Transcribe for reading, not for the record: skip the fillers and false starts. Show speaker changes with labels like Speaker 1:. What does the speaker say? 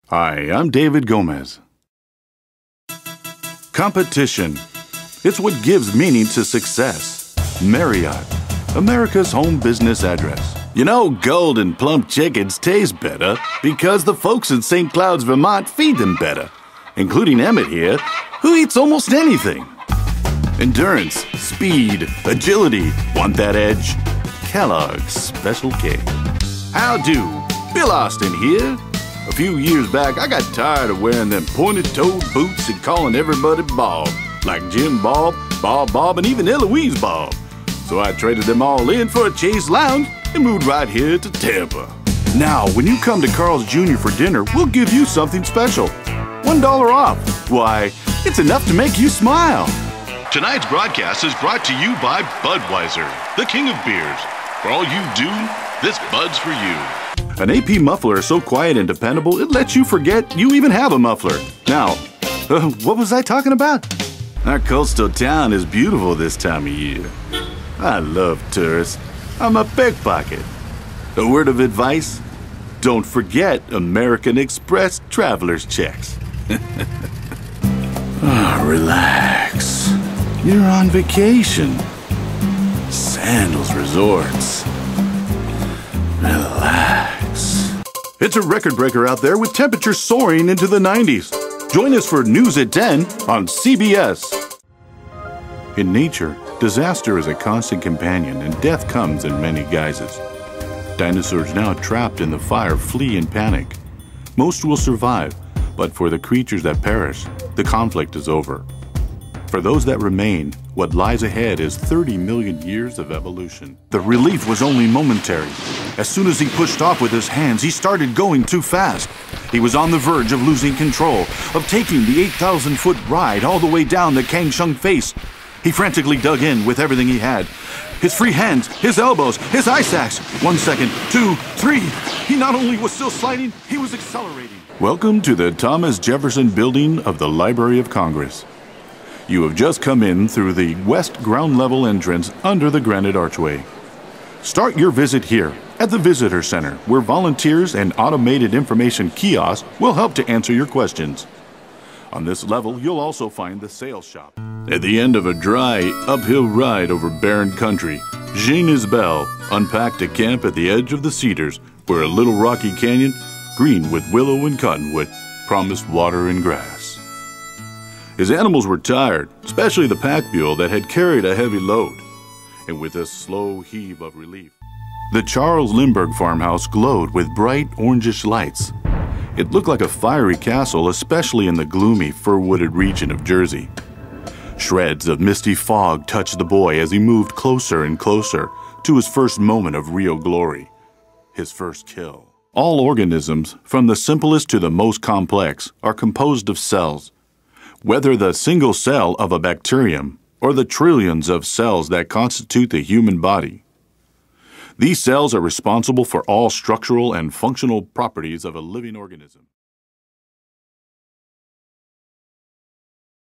Speaker 1: Hi, I'm David Gomez. Competition. It's what gives meaning to success. Marriott, America's home business address. You know, golden plump chickens taste better because the folks in St. Clouds, Vermont feed them better, including Emmett here, who eats almost anything. Endurance, speed, agility. Want that edge? Kellogg's Special K. How do? Bill Austin here. A few years back, I got tired of wearing them pointed-toed boots and calling everybody Bob, like Jim Bob, Bob, and even Eloise Bob. So I traded them all in for a Chase Lounge and moved right here to Tampa. Now, when you come to Carl's Jr. for dinner, we'll give you something special. $1 off. Why, it's enough to make you smile. Tonight's broadcast is brought to you by Budweiser, the king of beers. For all you do, this Bud's for you. An AP muffler is so quiet and dependable, it lets you forget you even have a muffler. Now, what was I talking about? Our coastal town is beautiful this time of year. I love tourists. I'm a pickpocket. A word of advice? Don't forget American Express traveler's checks. Relax. You're on vacation. Sandals Resorts. Relax. It's a record breaker out there with temperatures soaring into the 90s. Join us for News at 10 on CBS. In nature, disaster is a constant companion and death comes in many guises. Dinosaurs now trapped in the fire flee in panic. Most will survive, but for the creatures that perish, the conflict is over. For those that remain, what lies ahead is 30 million years of evolution. The relief was only momentary. As soon as he pushed off with his hands, he started going too fast. He was on the verge of losing control, of taking the 8,000-foot ride all the way down the Kangshung face. He frantically dug in with everything he had. His free hands, his elbows, his ice axe. 1 second, 2, 3. He not only was still sliding, he was accelerating. Welcome to the Thomas Jefferson Building of the Library of Congress. You have just come in through the west ground level entrance under the granite archway. Start your visit here at the Visitor Center, where volunteers and automated information kiosks will help to answer your questions. On this level, you'll also find the sales shop. At the end of a dry, uphill ride over barren country, Jean Isbell unpacked a camp at the edge of the Cedars, where a little rocky canyon, green with willow and cottonwood, promised water and grass. His animals were tired, especially the pack mule that had carried a heavy load. And with a slow heave of relief, the Charles Lindbergh farmhouse glowed with bright orangish lights. It looked like a fiery castle, especially in the gloomy, fir-wooded region of Jersey. Shreds of misty fog touched the boy as he moved closer and closer to his first moment of real glory, his first kill. All organisms, from the simplest to the most complex, are composed of cells. Whether the single cell of a bacterium or the trillions of cells that constitute the human body. These cells are responsible for all structural and functional properties of a living organism.